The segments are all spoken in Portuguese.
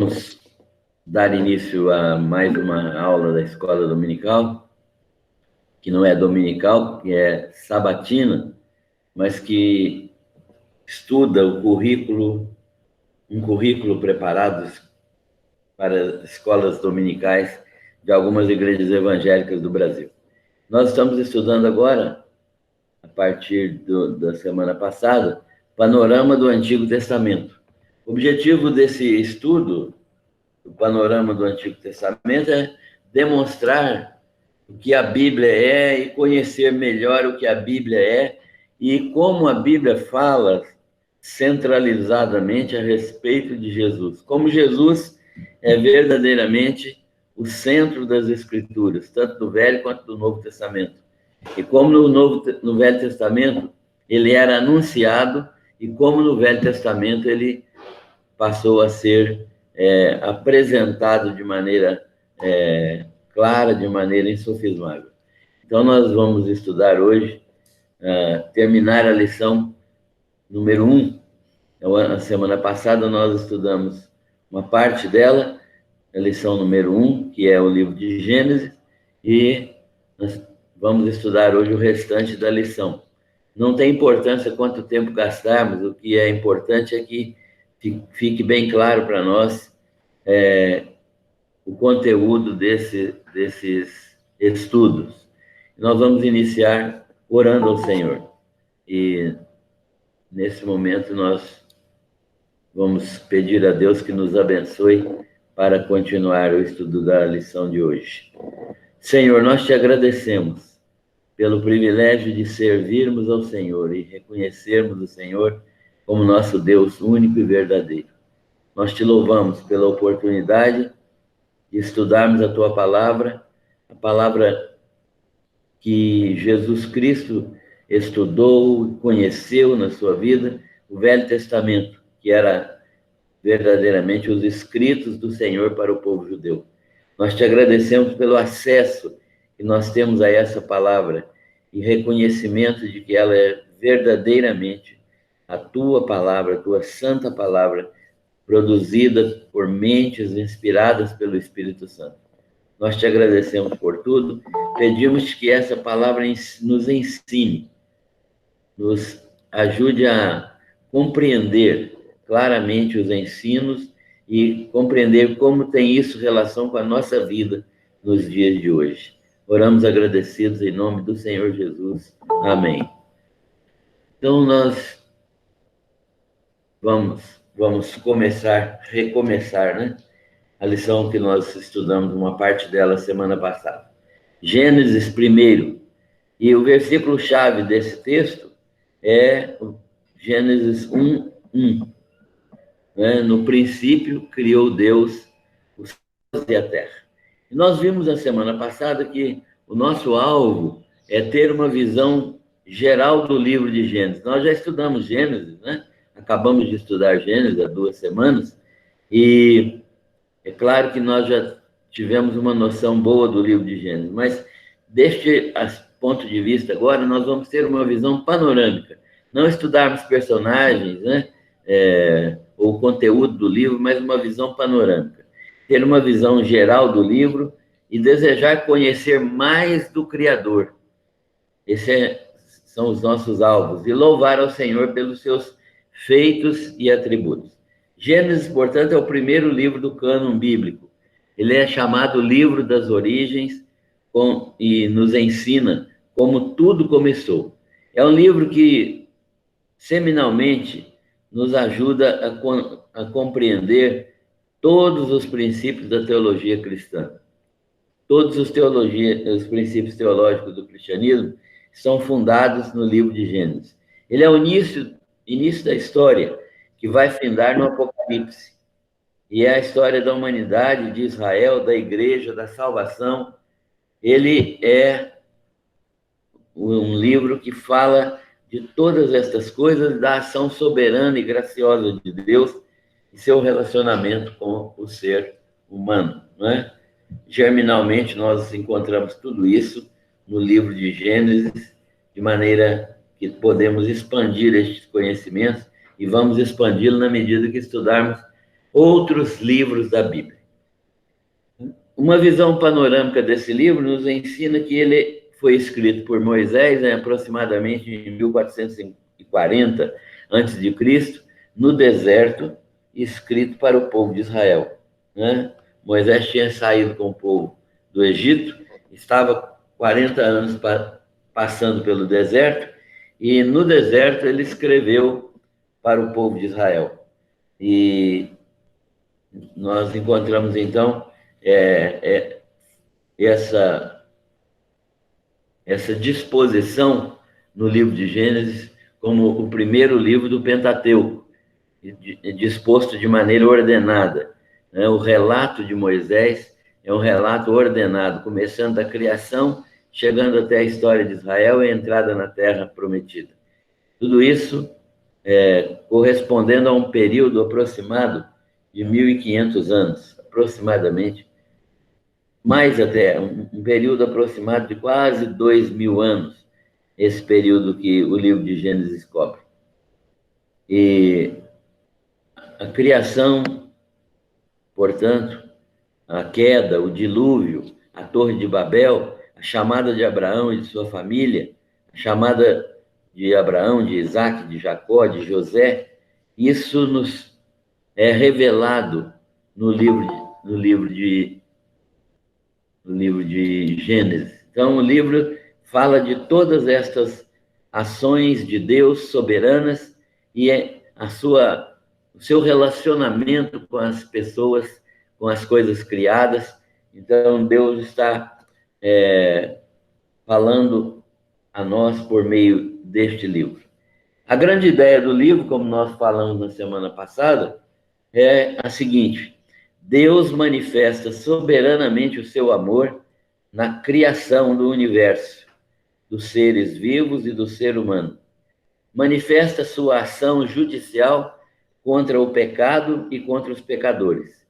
Vamos dar início a mais uma aula da Escola Dominical, que não é dominical, que é sabatina, mas que estuda o currículo, um currículo preparado para escolas dominicais de algumas igrejas evangélicas do Brasil. Nós estamos estudando agora, a partir da semana passada, Panorama do Antigo Testamento. O objetivo desse estudo, o panorama do Antigo Testamento, é demonstrar o que a Bíblia é e conhecer melhor o que a Bíblia é e como a Bíblia fala centralizadamente a respeito de Jesus. Como Jesus é verdadeiramente o centro das Escrituras, tanto do Velho quanto do Novo Testamento. E como no Velho Testamento ele era anunciado e como no Velho Testamento ele passou a ser apresentado de maneira clara, de maneira insofismável. Então, nós vamos estudar hoje, terminar a lição número 1. Então, a semana passada nós estudamos uma parte dela, a lição número 1, que é o livro de Gênesis, e nós vamos estudar hoje o restante da lição. Não tem importância quanto tempo gastarmos, o que é importante é que fique bem claro para nós o conteúdo desses estudos. Nós vamos iniciar orando ao Senhor. E, nesse momento, nós vamos pedir a Deus que nos abençoe para continuar o estudo da lição de hoje. Senhor, nós te agradecemos pelo privilégio de servirmos ao Senhor e reconhecermos o Senhor como nosso Deus único e verdadeiro. Nós te louvamos pela oportunidade de estudarmos a tua palavra, a palavra que Jesus Cristo estudou, conheceu na sua vida, o Velho Testamento, que era verdadeiramente os escritos do Senhor para o povo judeu. Nós te agradecemos pelo acesso que nós temos a essa palavra e reconhecimento de que ela é verdadeiramente a tua palavra, a tua santa palavra, produzida por mentes inspiradas pelo Espírito Santo. Nós te agradecemos por tudo, pedimos que essa palavra nos ensine, nos ajude a compreender claramente os ensinos e compreender como tem isso relação com a nossa vida nos dias de hoje. Oramos agradecidos em nome do Senhor Jesus. Amém. Então, nós vamos recomeçar, né? A lição que nós estudamos, uma parte dela semana passada. Gênesis 1. E o versículo-chave desse texto é Gênesis 1:1. Né? No princípio, criou Deus os céus e a terra. E nós vimos a semana passada que o nosso alvo é ter uma visão geral do livro de Gênesis. Nós já estudamos Gênesis, né? Acabamos de estudar Gênesis há 2 semanas, e é claro que nós já tivemos uma noção boa do livro de Gênesis, mas deste ponto de vista agora, nós vamos ter uma visão panorâmica. Não estudarmos personagens, né? Ou o conteúdo do livro, mas uma visão panorâmica. Ter uma visão geral do livro e desejar conhecer mais do Criador. Esses são os nossos alvos. E louvar ao Senhor pelos seus feitos e atributos. Gênesis, portanto, é o primeiro livro do cânon bíblico. Ele é chamado livro das origens e nos ensina como tudo começou. É um livro que, seminalmente, nos ajuda a compreender todos os princípios da teologia cristã. Todos os princípios teológicos do cristianismo são fundados no livro de Gênesis. Ele é o início da história que vai findar no Apocalipse. E é a história da humanidade, de Israel, da igreja, da salvação. Ele é um livro que fala de todas estas coisas, da ação soberana e graciosa de Deus e seu relacionamento com o ser humano, não é? Germinalmente, nós encontramos tudo isso no livro de Gênesis, de maneira que podemos expandir estes conhecimentos e vamos expandi-lo na medida que estudarmos outros livros da Bíblia. Uma visão panorâmica desse livro nos ensina que ele foi escrito por Moisés, aproximadamente em 1440 a.C., no deserto, escrito para o povo de Israel. Né? Moisés tinha saído com o povo do Egito, estava 40 anos passando pelo deserto, e no deserto ele escreveu para o povo de Israel. E nós encontramos, então, essa disposição no livro de Gênesis como o primeiro livro do Pentateuco, disposto de maneira ordenada. O relato de Moisés é um relato ordenado, começando da criação, chegando até a história de Israel e a entrada na Terra Prometida. Tudo isso correspondendo a um período aproximado de 1.500 anos, aproximadamente, mais até, um período aproximado de quase 2.000 anos, esse período que o livro de Gênesis cobre. E a criação, portanto, a queda, o dilúvio, a Torre de Babel, a chamada de Abraão e de sua família, a chamada de Abraão, de Isaac, de Jacó, de José, isso nos é revelado no livro de Gênesis. Então, o livro fala de todas estas ações de Deus soberanas e o seu relacionamento com as pessoas, com as coisas criadas. Então, Deus está falando a nós por meio deste livro. A grande ideia do livro, como nós falamos na semana passada, é a seguinte: Deus manifesta soberanamente o seu amor na criação do universo, dos seres vivos e do ser humano. Manifesta sua ação judicial contra o pecado e contra os pecadores.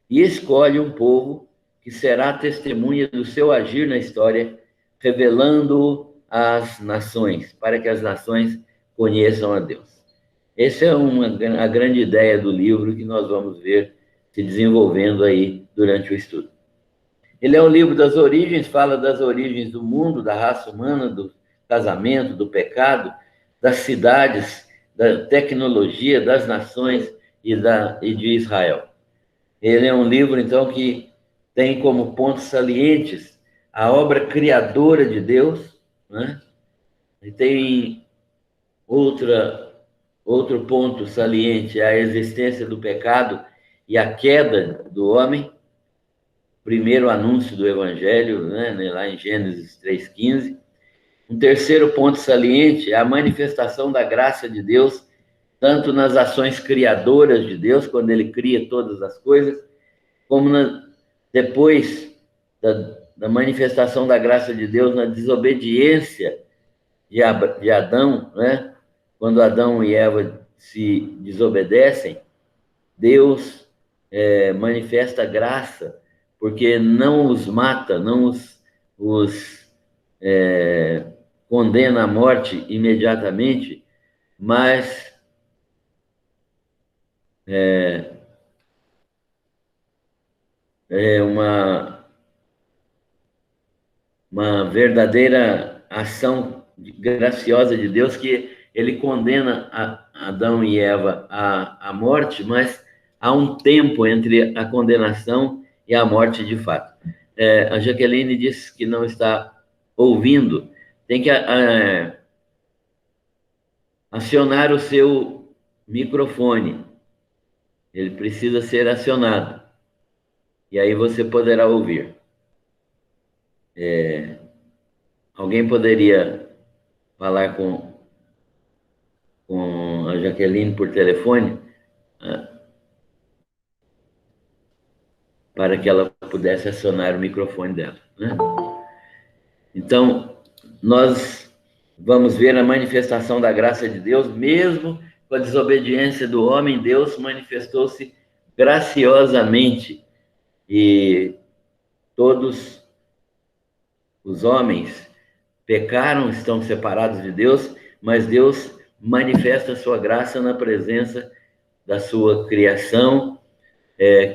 E escolhe um povo que será testemunha do seu agir na história, revelando-o às nações, para que as nações conheçam a Deus. Essa é a grande ideia do livro que nós vamos ver se desenvolvendo aí durante o estudo. Ele é um livro das origens, fala das origens do mundo, da raça humana, do casamento, do pecado, das cidades, da tecnologia, das nações e de Israel. Ele é um livro, então, que tem como pontos salientes a obra criadora de Deus, né? E tem outro ponto saliente, a existência do pecado e a queda do homem. Primeiro anúncio do Evangelho, né, lá em Gênesis 3,15. Um terceiro ponto saliente é a manifestação da graça de Deus, tanto nas ações criadoras de Deus, quando ele cria todas as coisas, como depois da manifestação da graça de Deus na desobediência de Adão, né? Quando Adão e Eva se desobedecem, Deus manifesta graça, porque não os mata, não os condena à morte imediatamente, mas é uma verdadeira ação graciosa de Deus, que ele condena Adão e Eva à morte, mas há um tempo entre a condenação e a morte de fato. A Jaqueline disse que não está ouvindo, tem que acionar o seu microfone, ele precisa ser acionado, e aí você poderá ouvir. Alguém poderia falar com a Jaqueline por telefone, para que ela pudesse acionar o microfone dela, né? Então, nós vamos ver a manifestação da graça de Deus, mesmo com a desobediência do homem. Deus manifestou-se graciosamente, e todos os homens pecaram, estão separados de Deus, mas Deus manifesta a sua graça na presença da sua criação,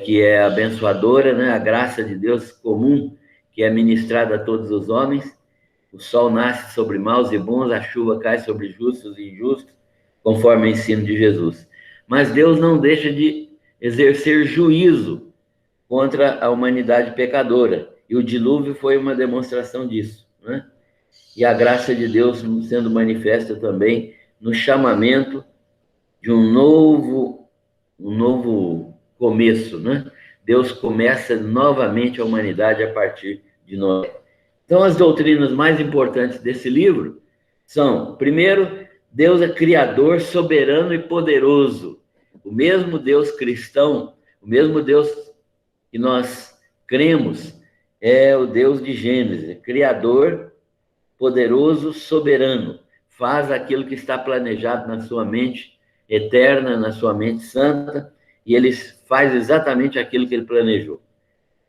que é abençoadora, né? A graça de Deus comum, que é ministrada a todos os homens. O sol nasce sobre maus e bons, a chuva cai sobre justos e injustos, conforme o ensino de Jesus. Mas Deus não deixa de exercer juízo contra a humanidade pecadora. E o dilúvio foi uma demonstração disso, né? E a graça de Deus sendo manifesta também no chamamento de um novo começo, né? Deus começa novamente a humanidade a partir de nós. Então, as doutrinas mais importantes desse livro são, primeiro, Deus é criador, soberano e poderoso. O mesmo Deus cristão, o mesmo Deus que nós cremos, é o Deus de Gênesis, criador, poderoso, soberano. Faz aquilo que está planejado na sua mente eterna, na sua mente santa, e ele faz exatamente aquilo que ele planejou.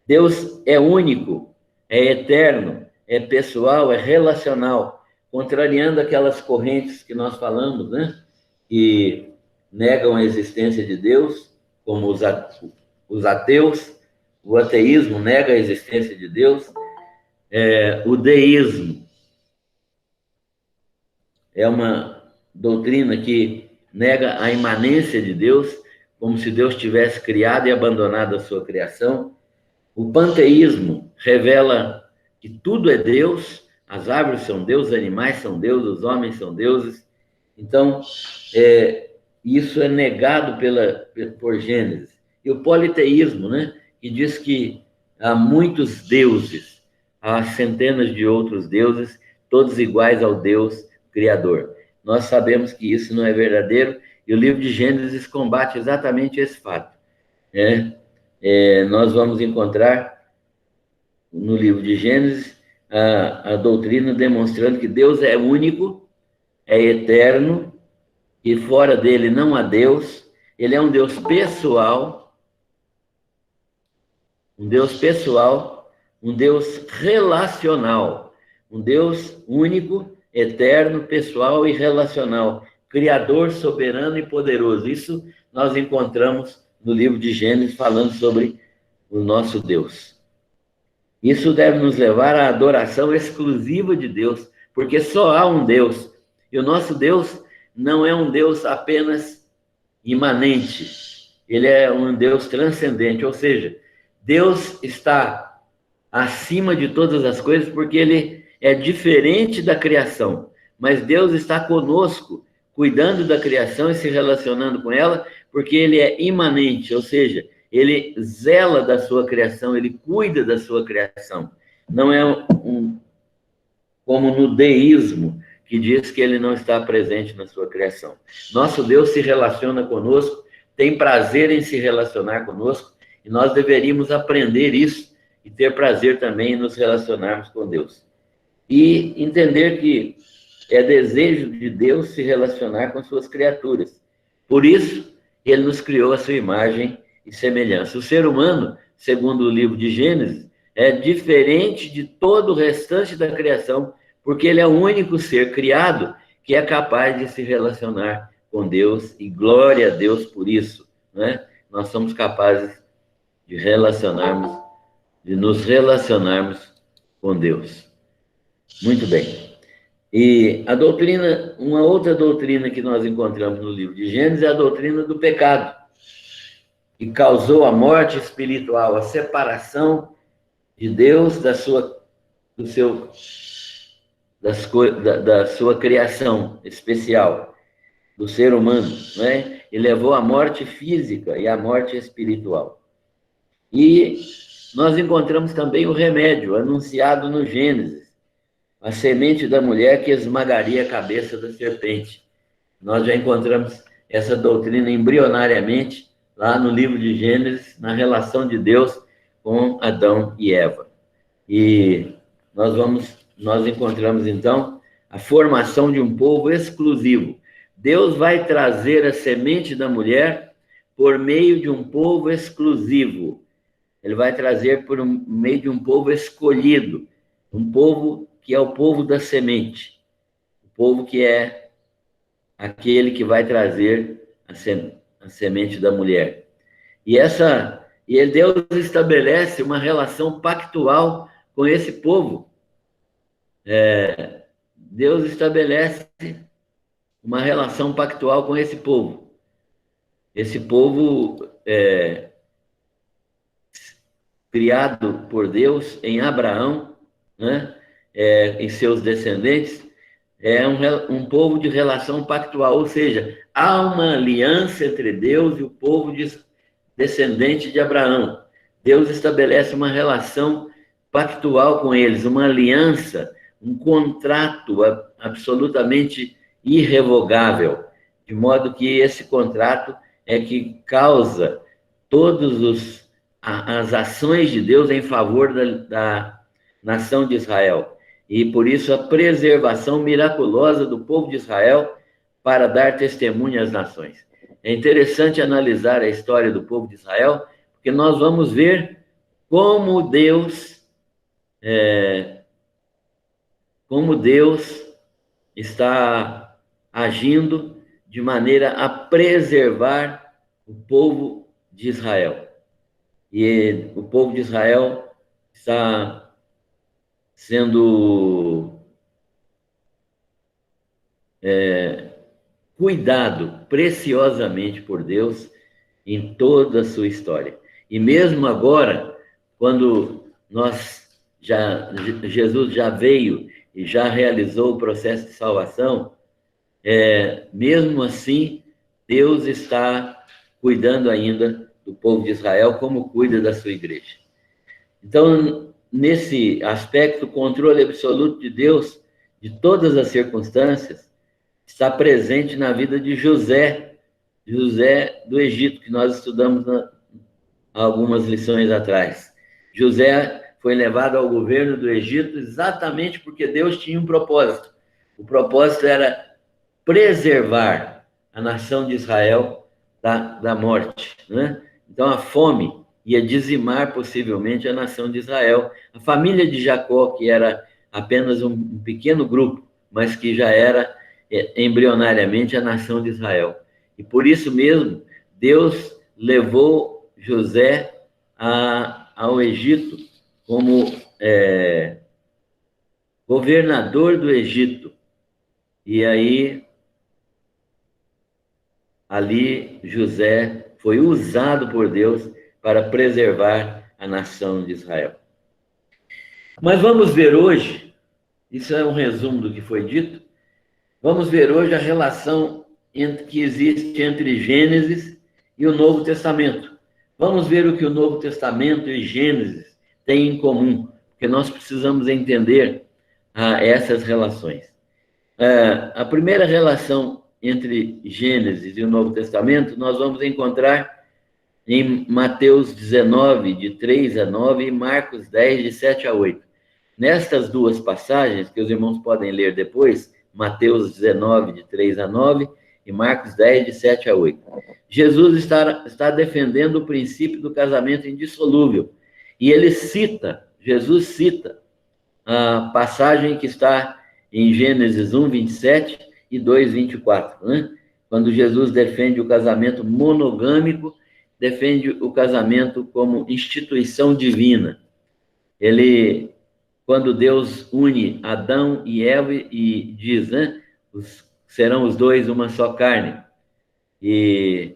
Deus é único, é eterno, é pessoal, é relacional, contrariando aquelas correntes que nós falamos, né? Que negam a existência de Deus, como os ateus. O ateísmo nega a existência de Deus. O deísmo é uma doutrina que nega a imanência de Deus, como se Deus tivesse criado e abandonado a sua criação. O panteísmo revela que tudo é Deus, as árvores são Deus, os animais são Deus, os homens são deuses. Então, isso é negado por Gênesis. E o politeísmo, né, que diz que há muitos deuses, há centenas de outros deuses, todos iguais ao Deus Criador. Nós sabemos que isso não é verdadeiro, e o livro de Gênesis combate exatamente esse fato. Nós vamos encontrar no livro de Gênesis a doutrina demonstrando que Deus é único, é eterno, e fora dele não há Deus. Ele é um Deus pessoal, um Deus relacional, um Deus único, eterno, pessoal e relacional, criador, soberano e poderoso. Isso nós encontramos no livro de Gênesis, falando sobre o nosso Deus. Isso deve nos levar à adoração exclusiva de Deus, porque só há um Deus. E o nosso Deus não é um Deus apenas imanente, ele é um Deus transcendente, ou seja, Deus está acima de todas as coisas porque ele é diferente da criação, mas Deus está conosco, cuidando da criação e se relacionando com ela, porque ele é imanente, ou seja, ele zela da sua criação, ele cuida da sua criação. Não é como no deísmo, que diz que ele não está presente na sua criação. Nosso Deus se relaciona conosco, tem prazer em se relacionar conosco, e nós deveríamos aprender isso e ter prazer também em nos relacionarmos com Deus. E entender que é desejo de Deus se relacionar com suas criaturas. Por isso, ele nos criou a sua imagem e semelhança. O ser humano, segundo o livro de Gênesis, é diferente de todo o restante da criação, porque ele é o único ser criado que é capaz de se relacionar com Deus, e glória a Deus por isso, né? Nós somos capazes de nos relacionarmos com Deus. Muito bem. E uma outra doutrina que nós encontramos no livro de Gênesis é a doutrina do pecado, que causou a morte espiritual, a separação de Deus da sua criação especial, do ser humano, né? E levou à morte física e à morte espiritual. E nós encontramos também o remédio anunciado no Gênesis, a semente da mulher que esmagaria a cabeça da serpente. Nós já encontramos essa doutrina embrionariamente lá no livro de Gênesis, na relação de Deus com Adão e Eva. E nós encontramos, então, a formação de um povo exclusivo. Deus vai trazer a semente da mulher por meio de um povo exclusivo. Ele vai trazer por meio de um povo escolhido, um povo que é o povo da semente, o povo que é aquele que vai trazer a semente da mulher. E essa E Deus estabelece uma relação pactual com esse povo. Deus estabelece uma relação pactual com esse povo. Esse povo criado por Deus em Abraão, né? Em seus descendentes, é um povo de relação pactual, ou seja, há uma aliança entre Deus e o povo descendente de Abraão. Deus estabelece uma relação pactual com eles, uma aliança, um contrato absolutamente irrevogável, de modo que esse contrato é que causa todas as ações de Deus em favor da nação de Israel. E por isso a preservação miraculosa do povo de Israel para dar testemunho às nações. É interessante analisar a história do povo de Israel, porque nós vamos ver como Deus está agindo de maneira a preservar o povo de Israel. E o povo de Israel está sendo cuidado preciosamente por Deus em toda a sua história. E mesmo agora, quando Jesus já veio e já realizou o processo de salvação, mesmo assim, Deus está cuidando ainda do povo de Israel como cuida da sua igreja. Então, nesse aspecto, o controle absoluto de Deus de todas as circunstâncias está presente na vida de José do Egito, que nós estudamos algumas lições atrás. José foi levado ao governo do Egito exatamente porque Deus tinha um propósito. O propósito era preservar a nação de Israel da morte, né? Então, a fome ia dizimar possivelmente a nação de Israel. A família de Jacó, que era apenas um pequeno grupo, mas que já era embrionariamente a nação de Israel. E por isso mesmo, Deus levou José ao Egito como governador do Egito. E aí, ali, José foi usado por Deus para preservar a nação de Israel. Mas vamos ver hoje, isso é um resumo do que foi dito, vamos ver hoje a relação que existe entre Gênesis e o Novo Testamento. Vamos ver o que o Novo Testamento e Gênesis têm em comum, porque nós precisamos entender essas relações. A primeira relação entre Gênesis e o Novo Testamento nós vamos encontrar em Mateus 19, de 3 a 9, e Marcos 10, de 7 a 8. Nestas duas passagens, que os irmãos podem ler depois, Mateus 19, de 3 a 9, e Marcos 10, de 7 a 8. Jesus está defendendo o princípio do casamento indissolúvel. E Jesus cita a passagem que está em Gênesis 1, 27 e 2, 24, né? Quando Jesus defende o casamento monogâmico, defende o casamento como instituição divina. Quando Deus une Adão e Eva e diz, né? Serão os dois uma só carne. E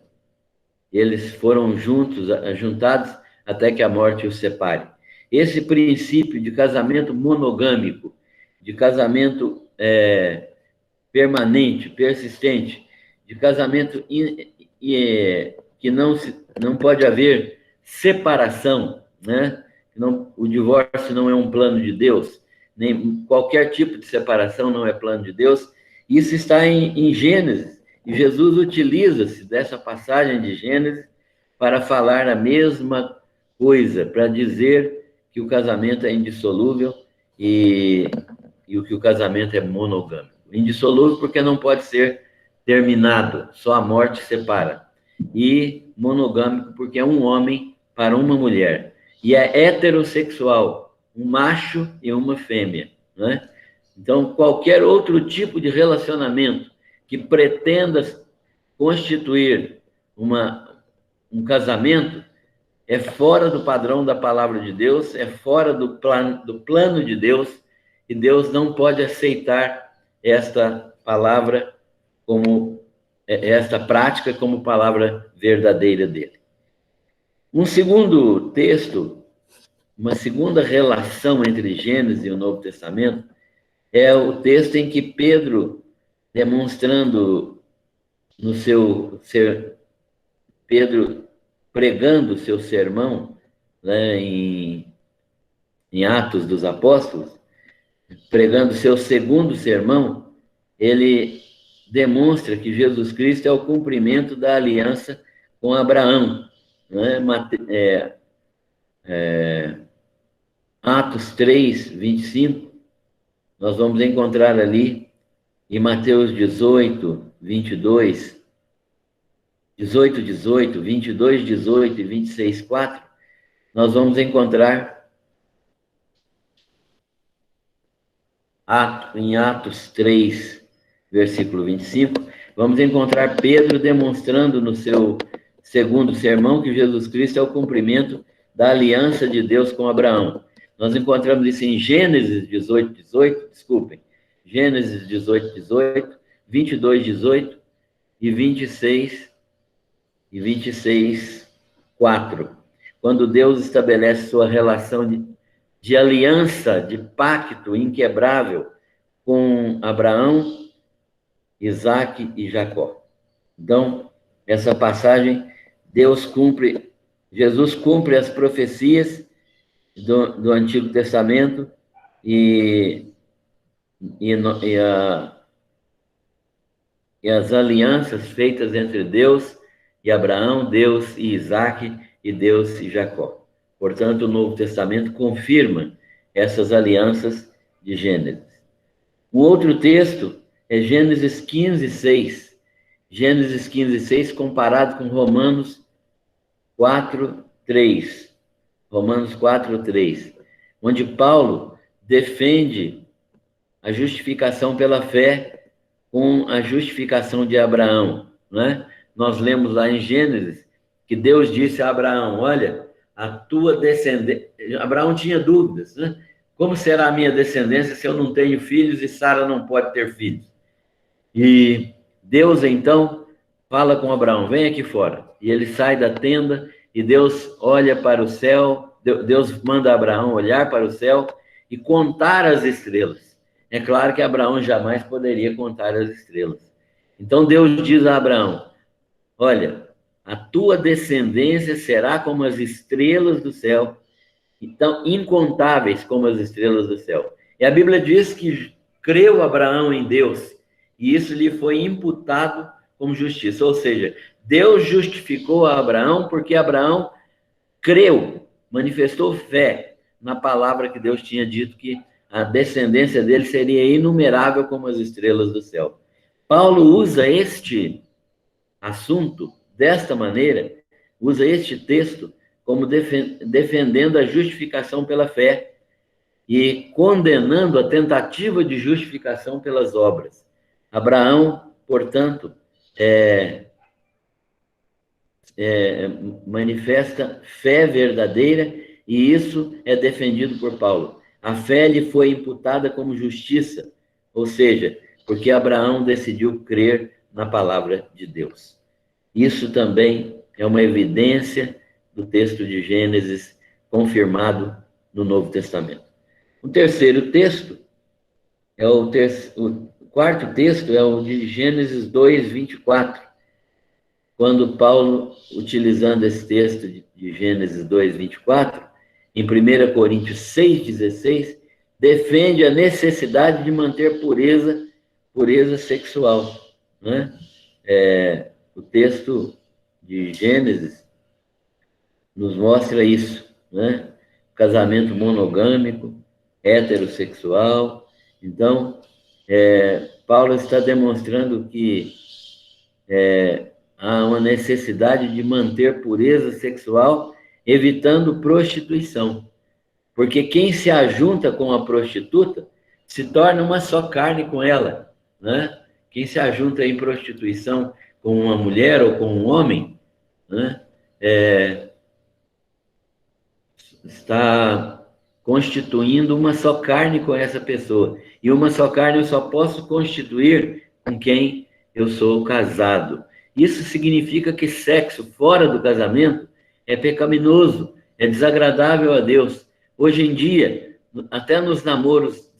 eles foram juntados até que a morte os separe. Esse princípio de casamento monogâmico, de casamento permanente, persistente, de casamento que não pode haver separação, né? O divórcio não é um plano de Deus, nem qualquer tipo de separação não é plano de Deus. Isso está em Gênesis, e Jesus utiliza-se dessa passagem de Gênesis para falar a mesma coisa, para dizer que o casamento é indissolúvel e que o casamento é monogâmico. Indissolúvel porque não pode ser terminado, só a morte separa. E monogâmico porque é um homem para uma mulher. E é heterossexual, um macho e uma fêmea, né? Então, qualquer outro tipo de relacionamento que pretenda constituir um casamento é fora do padrão da palavra de Deus, é fora do plano de Deus, e Deus não pode aceitar esta palavra como esta prática como palavra verdadeira dele. Um segundo texto, uma segunda relação entre Gênesis e o Novo Testamento, é o texto em que Pedro, demonstrando no seu Pedro pregando o seu sermão, né, em Atos dos Apóstolos, pregando o seu segundo sermão, ele demonstra que Jesus Cristo é o cumprimento da aliança com Abraão. Né? Atos 3, 25, nós vamos encontrar ali, em Mateus 18, 22, 18, 18, 22, 18 e 26, 4, nós vamos encontrar em Atos 3, versículo 25, vamos encontrar Pedro demonstrando no seu segundo sermão que Jesus Cristo é o cumprimento da aliança de Deus com Abraão. Nós encontramos isso em Gênesis 18, 18, desculpem, Gênesis 18, 18, 22, 18 e 26, 4. Quando Deus estabelece sua relação de aliança, de pacto inquebrável com Abraão, Isaac e Jacó. Então, essa passagem, Jesus cumpre as profecias do Antigo Testamento e as alianças feitas entre Deus e Abraão, Deus e Isaac e Deus e Jacó. Portanto, o Novo Testamento confirma essas alianças de Gênesis. Um outro texto é Gênesis 15, 6. Gênesis 15, 6 comparado com Romanos 4, 3. Romanos 4, 3. Onde Paulo defende a justificação pela fé com a justificação de Abraão, né? Nós lemos lá em Gênesis que Deus disse a Abraão, olha, a tua descendência... Abraão tinha dúvidas, né? Como será a minha descendência se eu não tenho filhos e Sara não pode ter filhos? E Deus, então, fala com Abraão, vem aqui fora. E ele sai da tenda e Deus olha para o céu, Deus manda Abraão olhar para o céu e contar as estrelas. É claro que Abraão jamais poderia contar as estrelas. Então Deus diz a Abraão, olha, a tua descendência será como as estrelas do céu, então incontáveis como as estrelas do céu. E a Bíblia diz que creu Abraão em Deus, e isso lhe foi imputado como justiça. Ou seja, Deus justificou a Abraão porque Abraão creu, manifestou fé na palavra que Deus tinha dito que a descendência dele seria inumerável como as estrelas do céu. Paulo usa este assunto desta maneira, usa este texto como defendendo a justificação pela fé e condenando a tentativa de justificação pelas obras. Abraão, portanto, manifesta fé verdadeira e isso é defendido por Paulo. A fé lhe foi imputada como justiça, ou seja, porque Abraão decidiu crer na palavra de Deus. Isso também é uma evidência do texto de Gênesis confirmado no Novo Testamento. O terceiro texto, o quarto texto é o de Gênesis 2, 24, quando Paulo, utilizando esse texto de Gênesis 2, 24, em 1 Coríntios 6, 16, defende a necessidade de manter pureza sexual. Né? O texto de Gênesis nos mostra isso, né? Casamento monogâmico, heterossexual. Então, Paulo está demonstrando que há uma necessidade de manter pureza sexual, evitando prostituição. Porque quem se ajunta com a prostituta se torna uma só carne com ela, né? Quem se ajunta em prostituição com uma mulher ou com um homem, né? está constituindo uma só carne com essa pessoa. E uma só carne eu só posso constituir com quem eu sou casado. Isso significa que sexo fora do casamento é pecaminoso, é desagradável a Deus. Hoje em dia, até nos namoros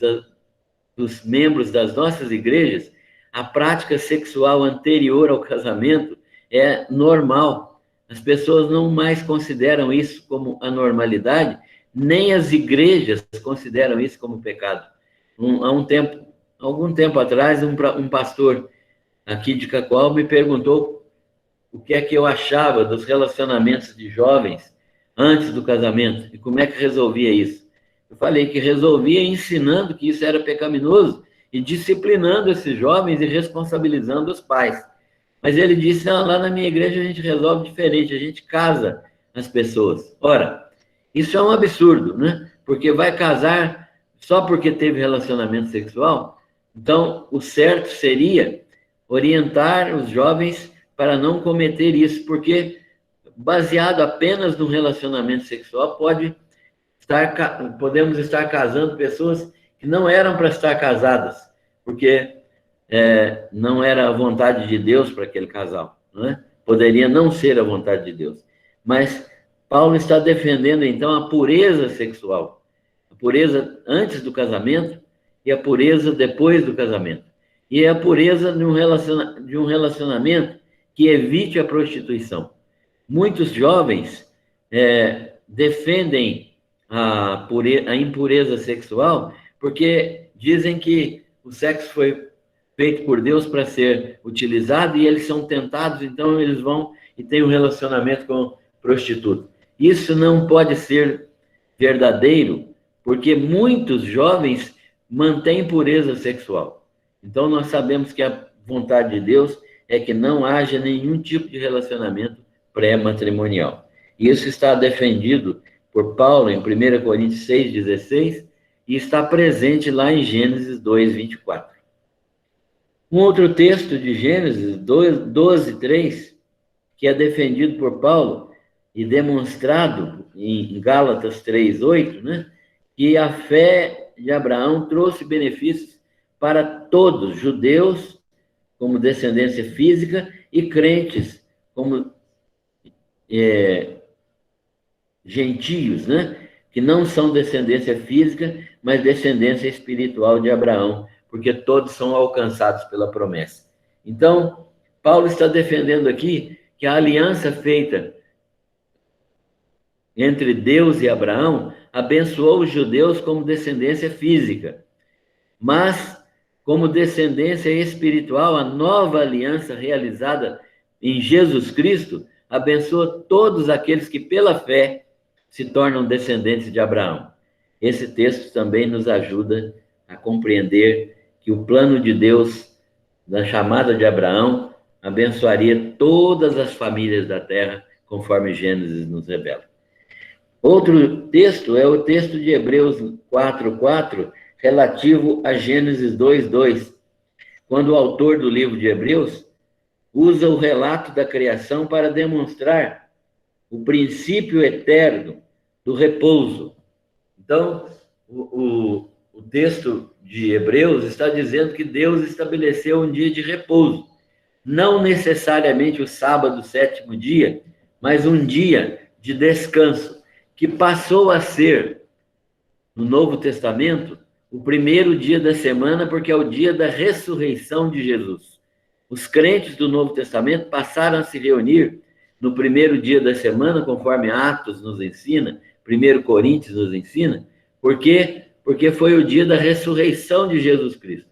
dos membros das nossas igrejas, a prática sexual anterior ao casamento é normal. As pessoas não mais consideram isso como anormalidade, nem as igrejas consideram isso como pecado. Algum tempo atrás, um pastor aqui de Cacoal me perguntou o que é que eu achava dos relacionamentos de jovens antes do casamento e como é que resolvia isso. Eu falei que resolvia ensinando que isso era pecaminoso e disciplinando esses jovens e responsabilizando os pais. Mas ele disse, não, lá na minha igreja a gente resolve diferente, a gente casa as pessoas. Ora, isso é um absurdo, né? Porque vai casar só porque teve relacionamento sexual? Então, o certo seria orientar os jovens para não cometer isso, porque baseado apenas no relacionamento sexual, podemos estar casando pessoas que não eram para estar casadas, porque não era a vontade de Deus para aquele casal, não é? Poderia não ser a vontade de Deus. Mas Paulo está defendendo, então, a pureza sexual, a pureza antes do casamento e a pureza depois do casamento. E a pureza de um relacionamento que evite a prostituição. Muitos jovens defendem a impureza sexual porque dizem que o sexo foi feito por Deus para ser utilizado e eles são tentados, então eles vão e têm um relacionamento com prostituta. Isso não pode ser verdadeiro, porque muitos jovens mantêm pureza sexual. Então nós sabemos que a vontade de Deus é que não haja nenhum tipo de relacionamento pré-matrimonial. Isso está defendido por Paulo em 1 Coríntios 6,16 e está presente lá em Gênesis 2:24. Um outro texto de Gênesis 12:3, que é defendido por Paulo e demonstrado em Gálatas 3:8, né, que a fé de Abraão trouxe benefícios para todos, judeus como descendência física e crentes como gentios, né, que não são descendência física, mas descendência espiritual de Abraão, porque todos são alcançados pela promessa. Então, Paulo está defendendo aqui que a aliança feita entre Deus e Abraão abençoou os judeus como descendência física, mas como descendência espiritual, a nova aliança realizada em Jesus Cristo abençoa todos aqueles que pela fé se tornam descendentes de Abraão. Esse texto também nos ajuda a compreender que o plano de Deus, da chamada de Abraão, abençoaria todas as famílias da terra, conforme Gênesis nos revela. Outro texto é o texto de Hebreus 4:4, relativo a Gênesis 2:2, quando o autor do livro de Hebreus usa o relato da criação para demonstrar o princípio eterno do repouso. Então, o texto de Hebreus está dizendo que Deus estabeleceu um dia de repouso, não necessariamente o sábado, sétimo dia, mas um dia de descanso, que passou a ser, no Novo Testamento, o primeiro dia da semana, porque é o dia da ressurreição de Jesus. Os crentes do Novo Testamento passaram a se reunir no primeiro dia da semana, conforme Atos nos ensina, 1 Coríntios nos ensina, porque foi o dia da ressurreição de Jesus Cristo.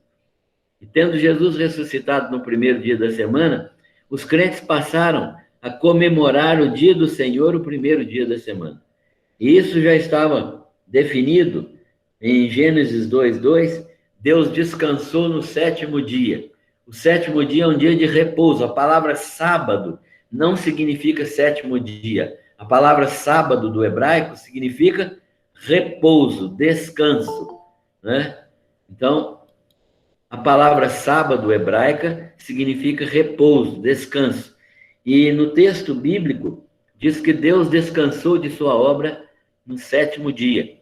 E tendo Jesus ressuscitado no primeiro dia da semana, os crentes passaram a comemorar o dia do Senhor, o primeiro dia da semana. E isso já estava definido em Gênesis 2:2, Deus descansou no sétimo dia. O sétimo dia é um dia de repouso. A palavra sábado não significa sétimo dia. A palavra sábado do hebraico significa repouso, descanso, né? Então, a palavra sábado hebraica significa repouso, descanso. E no texto bíblico diz que Deus descansou de sua obra no sétimo dia.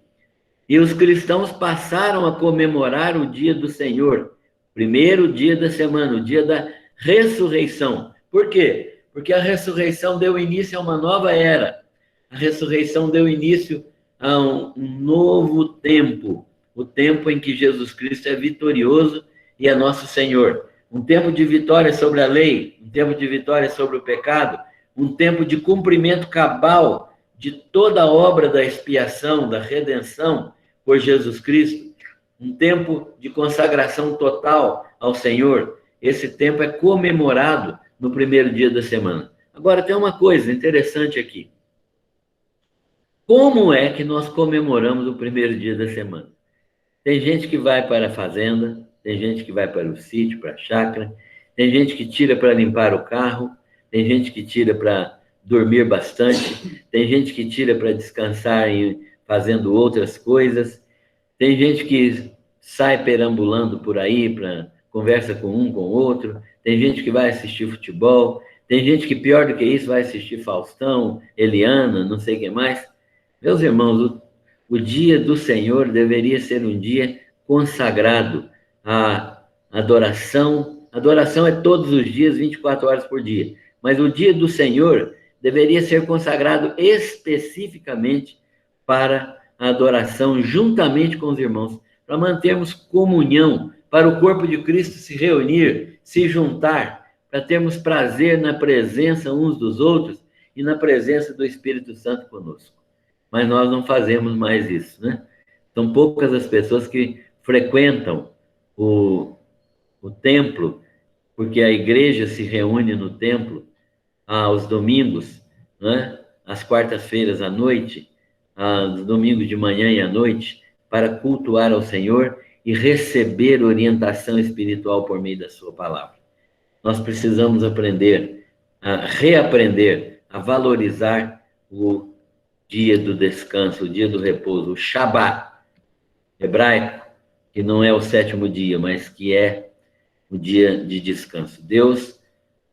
E os cristãos passaram a comemorar o dia do Senhor, primeiro dia da semana, o dia da ressurreição. Por quê? Porque a ressurreição deu início a uma nova era. A ressurreição deu início a um novo tempo, o tempo em que Jesus Cristo é vitorioso e é nosso Senhor. Um tempo de vitória sobre a lei, um tempo de vitória sobre o pecado, um tempo de cumprimento cabal de toda a obra da expiação, da redenção por Jesus Cristo, um tempo de consagração total ao Senhor. Esse tempo é comemorado no primeiro dia da semana. Agora, tem uma coisa interessante aqui. Como é que nós comemoramos o primeiro dia da semana? Tem gente que vai para a fazenda, tem gente que vai para o sítio, para a chácara, tem gente que tira para limpar o carro, tem gente que tira para dormir bastante, tem gente que tira para descansar fazendo outras coisas, tem gente que sai perambulando por aí, conversa com um, com o outro, tem gente que vai assistir futebol, tem gente que, pior do que isso, vai assistir Faustão, Eliana, não sei o que mais. Meus irmãos, o dia do Senhor deveria ser um dia consagrado à adoração. Adoração é todos os dias, 24 horas por dia. Mas o dia do Senhor deveria ser consagrado especificamente para a adoração juntamente com os irmãos, para mantermos comunhão, para o corpo de Cristo se reunir, se juntar, para termos prazer na presença uns dos outros e na presença do Espírito Santo conosco. Mas nós não fazemos mais isso, né? São poucas as pessoas que frequentam o templo, porque a igreja se reúne no templo aos domingos, né? Às quartas-feiras à noite, aos domingos de manhã e à noite, para cultuar ao Senhor e receber orientação espiritual por meio da sua palavra. Nós precisamos aprender, reaprender a valorizar o dia do descanso, o dia do repouso, o Shabat hebraico, que não é o sétimo dia, mas que é o dia de descanso. Deus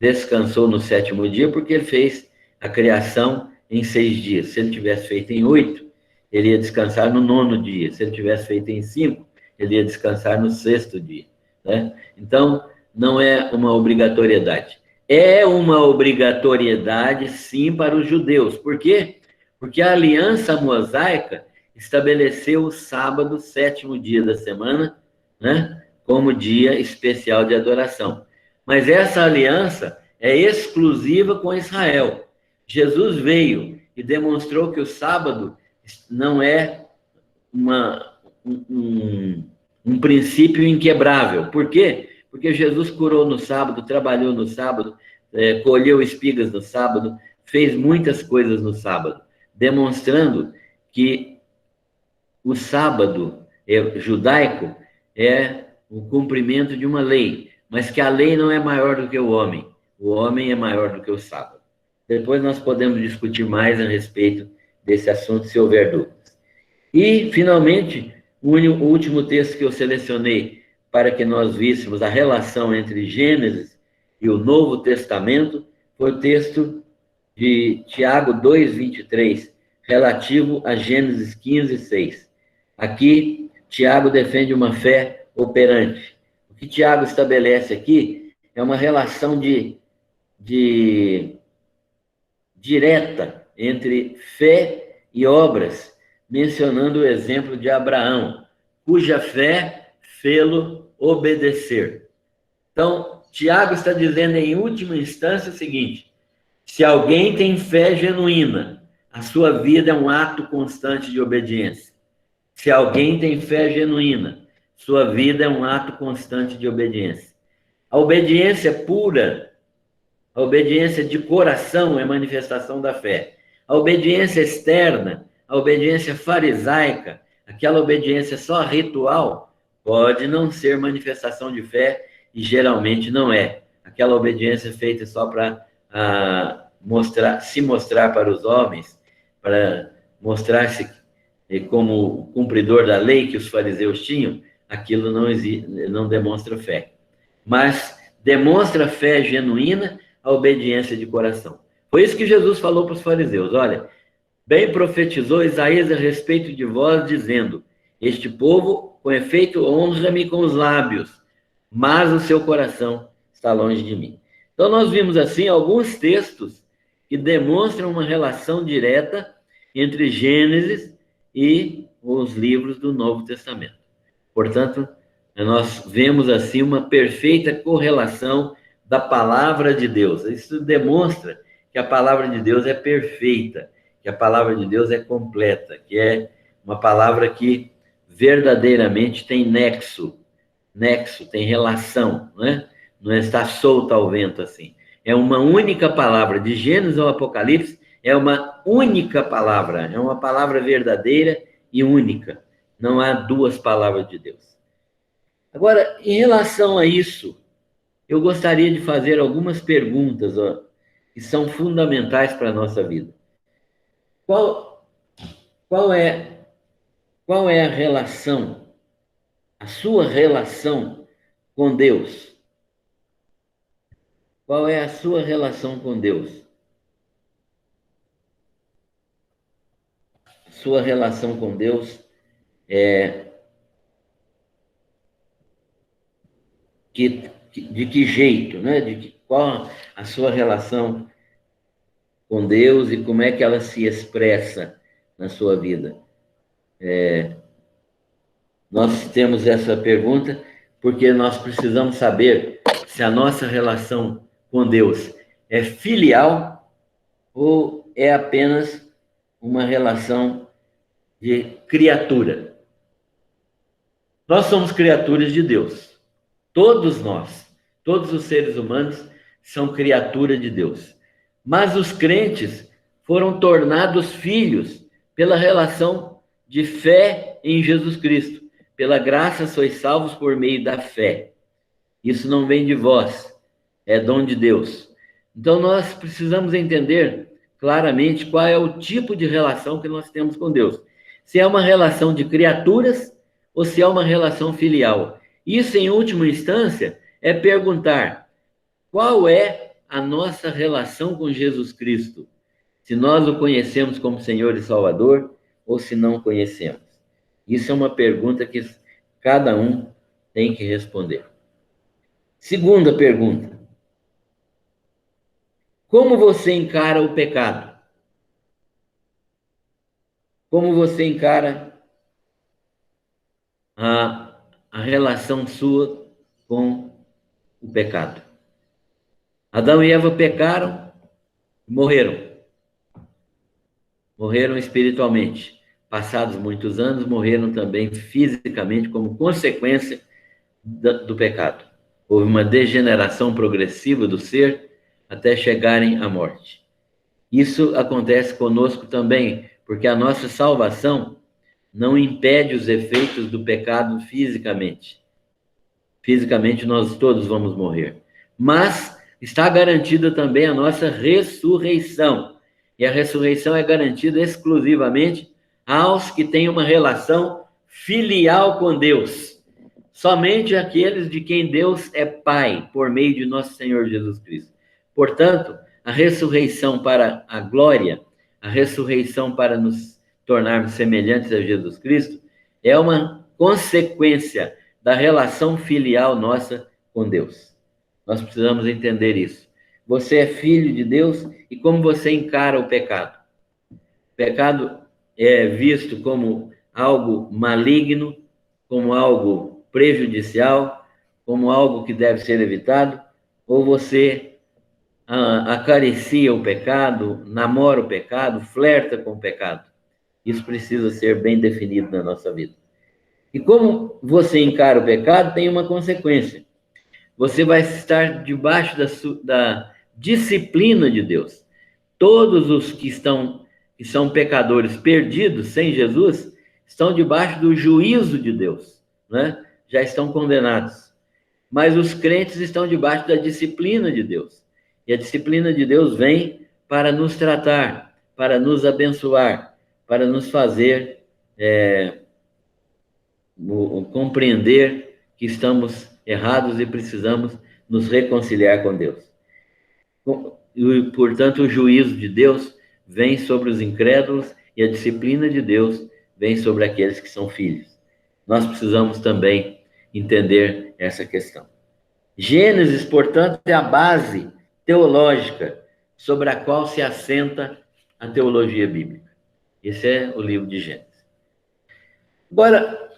descansou no sétimo dia porque ele fez a criação em 6 dias. Se ele tivesse feito em 8, ele ia descansar no 9º dia. Se ele tivesse feito em 5, ele ia descansar no 6º dia, né? Então, não é uma obrigatoriedade. É uma obrigatoriedade, sim, para os judeus. Por quê? Porque a aliança mosaica estabeleceu o sábado, 7º dia da semana, né, como dia especial de adoração. Mas essa aliança é exclusiva com Israel. Jesus veio e demonstrou que o sábado não é um princípio inquebrável. Por quê? Porque Jesus curou no sábado, trabalhou no sábado, colheu espigas no sábado, fez muitas coisas no sábado, demonstrando que o sábado judaico é o cumprimento de uma lei, mas que a lei não é maior do que o homem é maior do que o sábado. Depois nós podemos discutir mais a respeito desse assunto, se houver dúvidas. E, finalmente, o último texto que eu selecionei para que nós víssemos a relação entre Gênesis e o Novo Testamento foi o texto de Tiago 2:23, relativo a Gênesis 15:6. Aqui, Tiago defende uma fé operante. O que Tiago estabelece aqui é uma relação direta entre fé e obras, mencionando o exemplo de Abraão, cuja fé fê-lo obedecer. Então, Tiago está dizendo em última instância o seguinte: se alguém tem fé genuína, a sua vida é um ato constante de obediência. Se alguém tem fé genuína, sua vida é um ato constante de obediência. A obediência pura, a obediência de coração é manifestação da fé. A obediência externa, a obediência farisaica, aquela obediência só ritual, pode não ser manifestação de fé e geralmente não é. Aquela obediência feita só para se mostrar para os homens, para mostrar-se como cumpridor da lei que os fariseus tinham, aquilo não demonstra fé. Mas demonstra fé genuína a obediência de coração. Foi isso que Jesus falou para os fariseus: olha, Bem profetizou Isaías a respeito de vós, dizendo: este povo, com efeito, honra-me com os lábios, mas o seu coração está longe de mim. Então, nós vimos, assim, alguns textos que demonstram uma relação direta entre Gênesis e os livros do Novo Testamento. Portanto, nós vemos, assim, uma perfeita correlação da palavra de Deus. Isso demonstra que a palavra de Deus é perfeita, que a palavra de Deus é completa, que é uma palavra que verdadeiramente tem nexo, tem relação, não está solta ao vento assim. É uma única palavra, de Gênesis ao Apocalipse, é uma única palavra, é uma palavra verdadeira e única. Não há duas palavras de Deus. Agora, em relação a isso, eu gostaria de fazer algumas perguntas, que são fundamentais para a nossa vida. Qual é a relação, a sua relação com Deus? Qual é a sua relação com Deus? Sua relação com Deus é de que jeito, né? Qual a sua relação com Deus e como é que ela se expressa na sua vida? Nós temos essa pergunta porque nós precisamos saber se a nossa relação com Deus é filial ou é apenas uma relação de criatura. Nós somos criaturas de Deus. Todos nós, todos os seres humanos são criatura de Deus. Mas os crentes foram tornados filhos pela relação de fé em Jesus Cristo. Pela graça sois salvos por meio da fé. Isso não vem de vós, é dom de Deus. Então nós precisamos entender claramente qual é o tipo de relação que nós temos com Deus. Se é uma relação de criaturas ou se é uma relação filial. Isso, em última instância, é perguntar qual é a nossa relação com Jesus Cristo. Se nós o conhecemos como Senhor e Salvador ou se não conhecemos. Isso é uma pergunta que cada um tem que responder. Segunda pergunta. Como você encara o pecado? Como você encara a relação sua com o pecado? Adão e Eva pecaram, morreram. Morreram espiritualmente. Passados muitos anos, morreram também fisicamente como consequência do pecado. Houve uma degeneração progressiva do ser até chegarem à morte. Isso acontece conosco também, porque a nossa salvação não impede os efeitos do pecado fisicamente. Fisicamente nós todos vamos morrer. Mas está garantida também a nossa ressurreição. E a ressurreição é garantida exclusivamente aos que têm uma relação filial com Deus. Somente aqueles de quem Deus é Pai, por meio de nosso Senhor Jesus Cristo. Portanto, a ressurreição para a glória, a ressurreição para nos tornarmos semelhantes a Jesus Cristo, é uma consequência da relação filial nossa com Deus. Nós precisamos entender isso. Você é filho de Deus e como você encara o pecado? O pecado é visto como algo maligno, como algo prejudicial, como algo que deve ser evitado, ou você acaricia o pecado, namora o pecado, flerta com o pecado? Isso precisa ser bem definido na nossa vida. E como você encara o pecado, tem uma consequência. Você vai estar debaixo da disciplina de Deus. Todos os que são pecadores perdidos sem Jesus estão debaixo do juízo de Deus, né? Já estão condenados. Mas os crentes estão debaixo da disciplina de Deus. E a disciplina de Deus vem para nos tratar, para nos abençoar, para nos fazer compreender que estamos errados e precisamos nos reconciliar com Deus. E, portanto, o juízo de Deus vem sobre os incrédulos e a disciplina de Deus vem sobre aqueles que são filhos. Nós precisamos também entender essa questão. Gênesis, portanto, é a base teológica sobre a qual se assenta a teologia bíblica. Esse é o livro de Gênesis. Agora,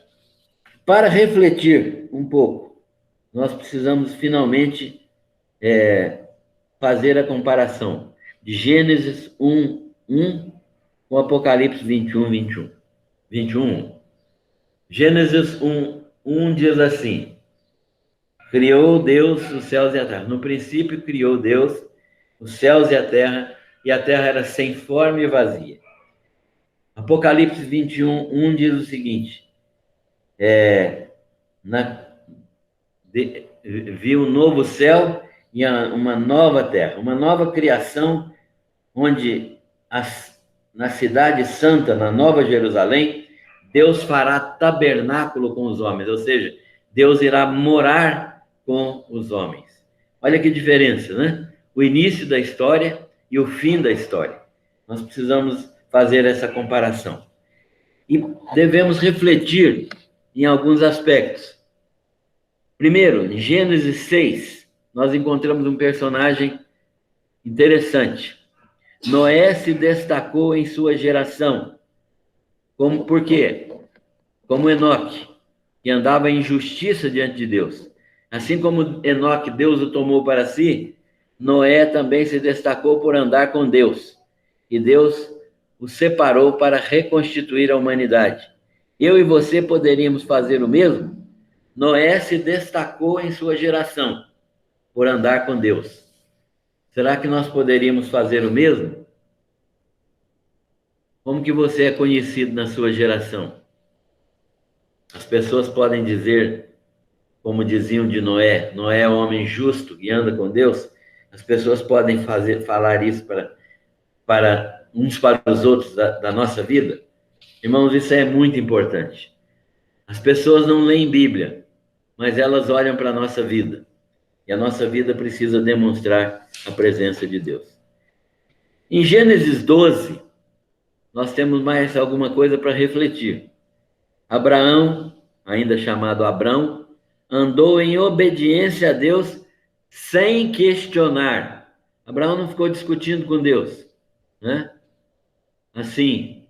para refletir um pouco, nós precisamos finalmente fazer a comparação de Gênesis 1:1 com Apocalipse 21:1. Gênesis 1:1 diz assim: criou Deus os céus e a terra. No princípio criou Deus os céus e a terra era sem forma e vazia. Apocalipse 21:1 diz o seguinte: viu um novo céu e uma nova terra, uma nova criação, onde na cidade santa, na Nova Jerusalém, Deus fará tabernáculo com os homens, ou seja, Deus irá morar com os homens. Olha que diferença, né? O início da história e o fim da história. Nós precisamos fazer essa comparação. E devemos refletir em alguns aspectos. Primeiro, em Gênesis 6, nós encontramos um personagem interessante. Noé se destacou em sua geração. Por quê? Como Enoque, que andava em justiça diante de Deus. Assim como Enoque, Deus o tomou para si, Noé também se destacou por andar com Deus. E Deus o separou para reconstituir a humanidade. Eu e você poderíamos fazer o mesmo? Noé se destacou em sua geração por andar com Deus. Será que nós poderíamos fazer o mesmo? Como que você é conhecido na sua geração? As pessoas podem dizer, como diziam de Noé, Noé é um homem justo e anda com Deus. As pessoas podem falar isso para uns para os outros da nossa vida. Irmãos, isso é muito importante. As pessoas não leem Bíblia, mas elas olham para a nossa vida. E a nossa vida precisa demonstrar a presença de Deus. Em Gênesis 12, nós temos mais alguma coisa para refletir. Abraão, ainda chamado Abrão, andou em obediência a Deus sem questionar. Abraão não ficou discutindo com Deus, né? Assim,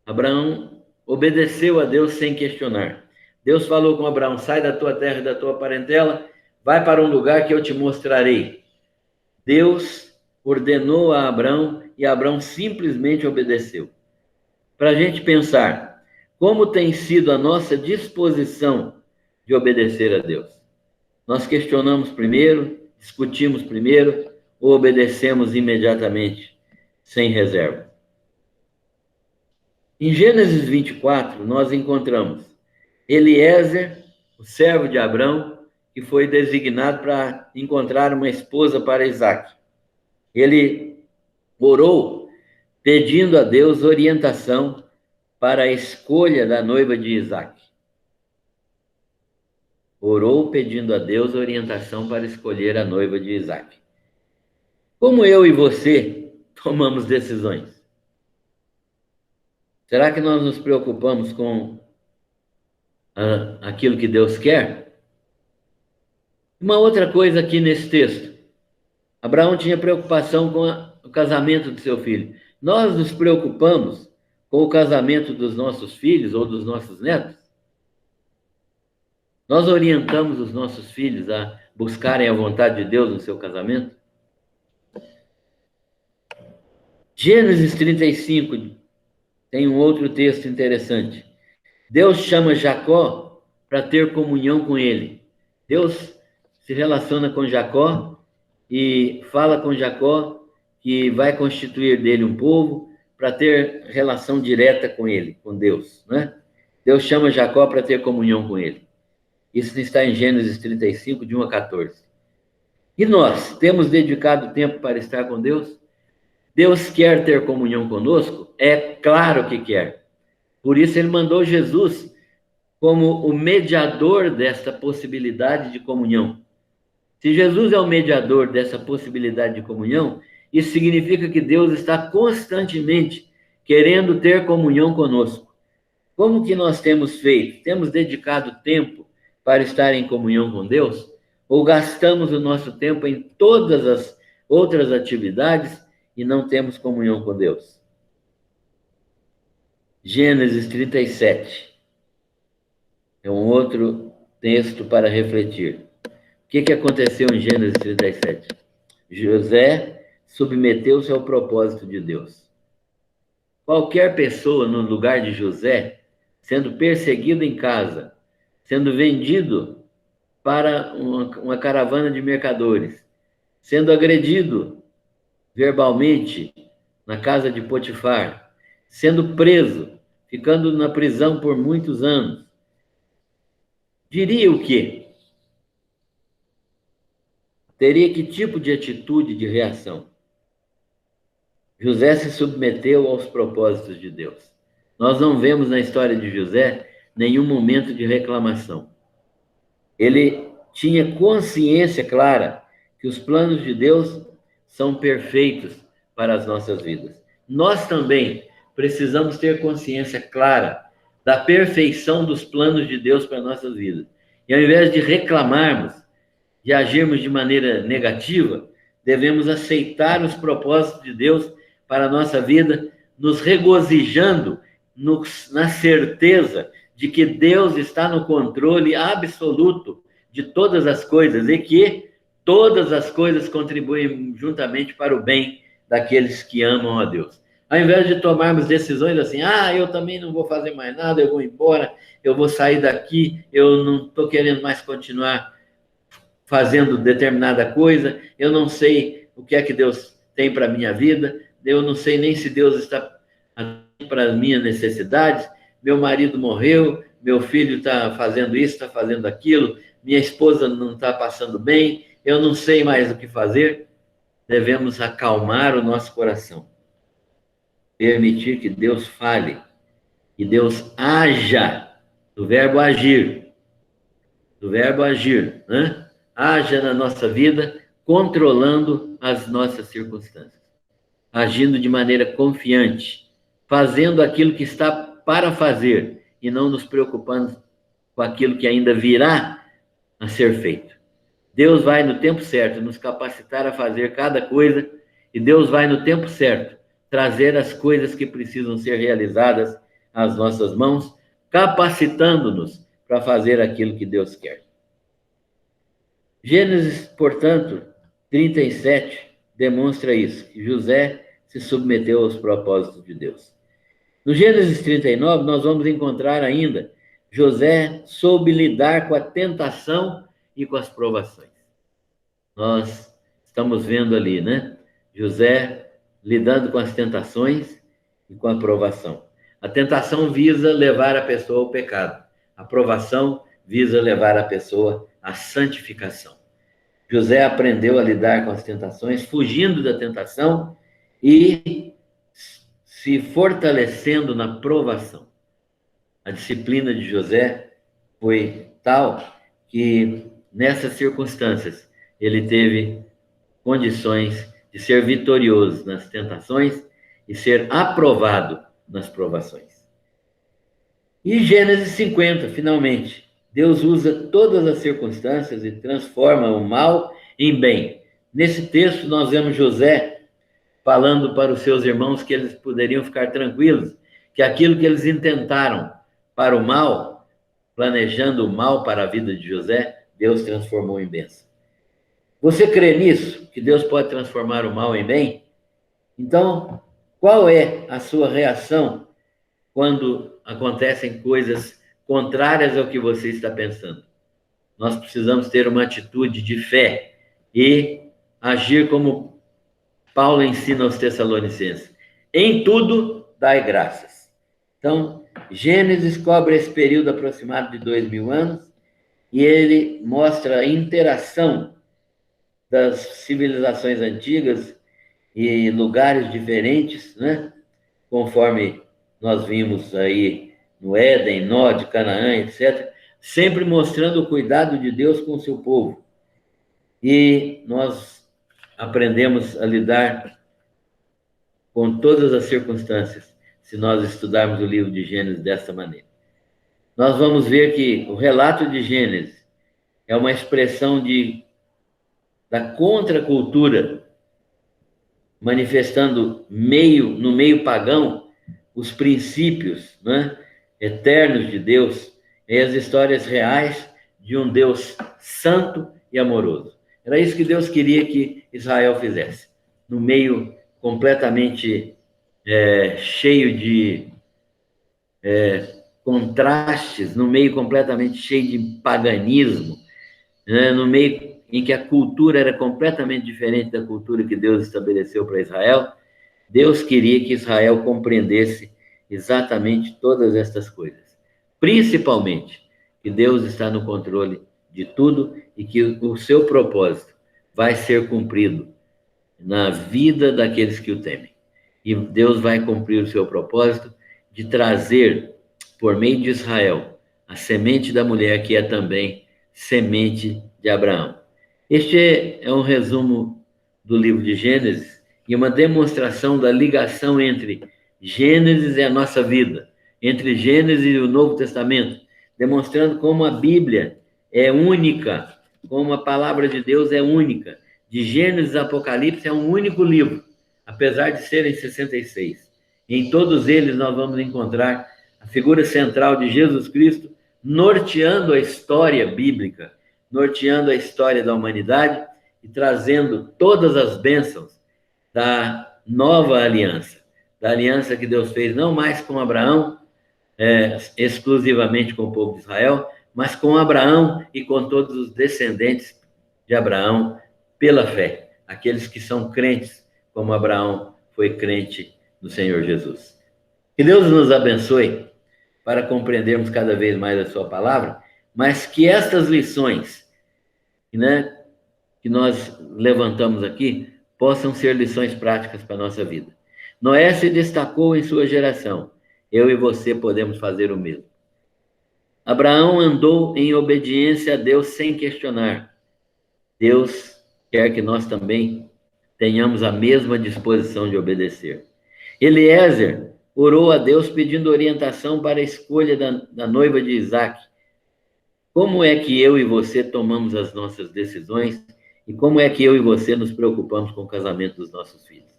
Abraão obedeceu a Deus sem questionar. Deus falou com Abraão: sai da tua terra e da tua parentela, vai para um lugar que eu te mostrarei. Deus ordenou a Abraão e Abraão simplesmente obedeceu. Para a gente pensar, como tem sido a nossa disposição de obedecer a Deus? Nós questionamos primeiro, discutimos primeiro, ou obedecemos imediatamente, sem reserva? Em Gênesis 24, nós encontramos Eliezer, o servo de Abrão, que foi designado para encontrar uma esposa para Isaque. Ele orou pedindo a Deus orientação para a escolha da noiva de Isaque. Orou pedindo a Deus orientação para escolher a noiva de Isaque. Como eu e você tomamos decisões? Será que nós nos preocupamos com aquilo que Deus quer? Uma outra coisa aqui nesse texto. Abraão tinha preocupação com o casamento de seu filho. Nós nos preocupamos com o casamento dos nossos filhos ou dos nossos netos? Nós orientamos os nossos filhos a buscarem a vontade de Deus no seu casamento? Gênesis 35 tem um outro texto interessante. Deus chama Jacó para ter comunhão com ele. Deus se relaciona com Jacó e fala com Jacó que vai constituir dele um povo para ter relação direta com ele, com Deus, né? Deus chama Jacó para ter comunhão com ele. Isso está em Gênesis 35, de 1 a 14. E nós, temos dedicado tempo para estar com Deus? Deus quer ter comunhão conosco? É claro que quer. Por isso ele mandou Jesus como o mediador dessa possibilidade de comunhão. Se Jesus é o mediador dessa possibilidade de comunhão, Isso significa que Deus está constantemente querendo ter comunhão conosco. Como que nós temos feito? Temos dedicado tempo para estar em comunhão com Deus? Ou gastamos o nosso tempo em todas as outras atividades e não temos comunhão com Deus? Gênesis 37 é um outro texto para refletir. O que aconteceu em Gênesis 37? José submeteu-se ao propósito de Deus. Qualquer pessoa no lugar de José, sendo perseguido em casa, sendo vendido para uma caravana de mercadores, sendo agredido verbalmente na casa de Potifar, sendo preso, ficando na prisão por muitos anos, diria o quê? Teria que tipo de atitude, de reação? José se submeteu aos propósitos de Deus. Nós não vemos na história de José nenhum momento de reclamação. Ele tinha consciência clara que os planos de Deus são perfeitos para as nossas vidas. Nós também precisamos ter consciência clara da perfeição dos planos de Deus para as nossas vidas. E ao invés de reclamarmos, de agirmos de maneira negativa, devemos aceitar os propósitos de Deus para a nossa vida, nos regozijando na certeza de que Deus está no controle absoluto de todas as coisas e que todas as coisas contribuem juntamente para o bem daqueles que amam a Deus. Ao invés de tomarmos decisões assim, eu também não vou fazer mais nada, eu vou embora, eu vou sair daqui, eu não estou querendo mais continuar fazendo determinada coisa, eu não sei o que é que Deus tem para a minha vida, eu não sei nem se Deus está para as minhas necessidades, meu marido morreu, meu filho está fazendo isso, está fazendo aquilo, minha esposa não está passando bem, eu não sei mais o que fazer. Devemos acalmar o nosso coração, permitir que Deus fale, que Deus haja, do verbo agir, né? Haja na nossa vida, controlando as nossas circunstâncias, agindo de maneira confiante, fazendo aquilo que está para fazer e não nos preocupando com aquilo que ainda virá a ser feito. Deus vai no tempo certo nos capacitar a fazer cada coisa e Deus vai no tempo certo trazer as coisas que precisam ser realizadas às nossas mãos, capacitando-nos para fazer aquilo que Deus quer. Gênesis, portanto, 37 demonstra isso, que José se submeteu aos propósitos de Deus. No Gênesis 39, nós vamos encontrar ainda José soube lidar com a tentação e com as provações. Nós estamos vendo ali, né? José lidando com as tentações e com a provação. A tentação visa levar a pessoa ao pecado. A provação visa levar a pessoa à santificação. José aprendeu a lidar com as tentações, fugindo da tentação e se fortalecendo na provação. A disciplina de José foi tal que, nessas circunstâncias, ele teve condições de ser vitorioso nas tentações e ser aprovado nas provações. E Gênesis 50, finalmente, Deus usa todas as circunstâncias e transforma o mal em bem. Nesse texto, nós vemos José falando para os seus irmãos que eles poderiam ficar tranquilos, que aquilo que eles intentaram para o mal, planejando o mal para a vida de José, Deus transformou em bênção. Você crê nisso? Que Deus pode transformar o mal em bem? Então, qual é a sua reação quando acontecem coisas contrárias ao que você está pensando? Nós precisamos ter uma atitude de fé e agir como Paulo ensina aos Tessalonicenses. Em tudo, dai graças. Então, Gênesis cobre esse período aproximado de 2000 anos e ele mostra a interação das civilizações antigas e lugares diferentes, né? Conforme nós vimos aí no Éden, Nod, Canaã, etc., sempre mostrando o cuidado de Deus com o seu povo. E nós aprendemos a lidar com todas as circunstâncias, se nós estudarmos o livro de Gênesis desta maneira. Nós vamos ver que o relato de Gênesis é uma expressão da contracultura, manifestando no meio pagão os princípios, né, eternos de Deus e as histórias reais de um Deus santo e amoroso. Era isso que Deus queria que Israel fizesse. No meio completamente cheio de contrastes, no meio completamente cheio de paganismo, né, no meio em que a cultura era completamente diferente da cultura que Deus estabeleceu para Israel, Deus queria que Israel compreendesse exatamente todas estas coisas. Principalmente, que Deus está no controle de tudo e que o seu propósito vai ser cumprido na vida daqueles que o temem. E Deus vai cumprir o seu propósito de trazer, por meio de Israel, a semente da mulher, que é também semente de Abraão. Este é um resumo do livro de Gênesis e uma demonstração da ligação entre Gênesis e a nossa vida, entre Gênesis e o Novo Testamento, demonstrando como a Bíblia é única, como a palavra de Deus é única. De Gênesis a Apocalipse é um único livro, apesar de serem 66. E em todos eles nós vamos encontrar a figura central de Jesus Cristo, norteando a história bíblica, norteando a história da humanidade e trazendo todas as bênçãos da nova aliança, da aliança que Deus fez não mais com Abraão, exclusivamente com o povo de Israel, mas com Abraão e com todos os descendentes de Abraão pela fé, aqueles que são crentes, como Abraão foi crente no Senhor Jesus. Que Deus nos abençoe para compreendermos cada vez mais a sua palavra, mas que estas lições, né, que nós levantamos aqui possam ser lições práticas para a nossa vida. Noé se destacou em sua geração. Eu e você podemos fazer o mesmo. Abraão andou em obediência a Deus sem questionar. Deus quer que nós também tenhamos a mesma disposição de obedecer. Eliezer orou a Deus pedindo orientação para a escolha da noiva de Isaac. Como é que eu e você tomamos as nossas decisões e como é que eu e você nos preocupamos com o casamento dos nossos filhos?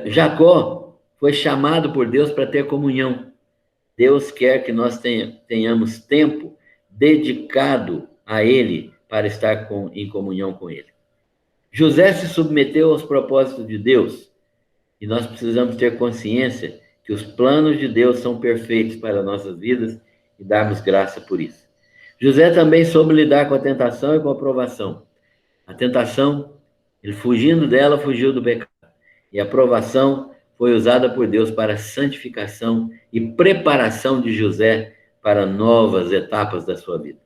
Jacó foi chamado por Deus para ter comunhão. Deus quer que nós tenhamos tempo dedicado a Ele para estar em comunhão com Ele. José se submeteu aos propósitos de Deus e nós precisamos ter consciência que os planos de Deus são perfeitos para nossas vidas e darmos graça por isso. José também soube lidar com a tentação e com a provação. A tentação, ele fugindo dela, fugiu do pecado. E a provação foi usada por Deus para a santificação e preparação de José para novas etapas da sua vida.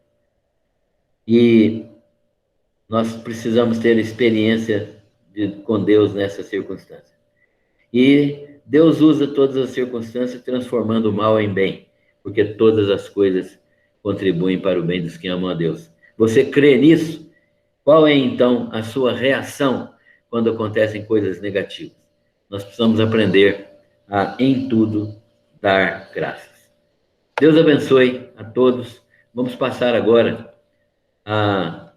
E nós precisamos ter experiência com Deus nessa circunstância. E Deus usa todas as circunstâncias transformando o mal em bem, porque todas as coisas contribuem para o bem dos que amam a Deus. Você crê nisso? Qual é, então, a sua reação quando acontecem coisas negativas? Nós precisamos aprender a, em tudo, dar graças. Deus abençoe a todos. Vamos passar agora a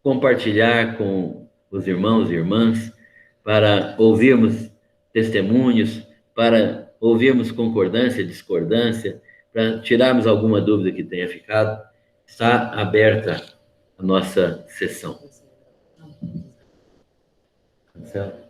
compartilhar com os irmãos e irmãs para ouvirmos testemunhos, para ouvirmos concordância, discordância, para tirarmos alguma dúvida que tenha ficado. Está aberta a nossa sessão. Marcelo.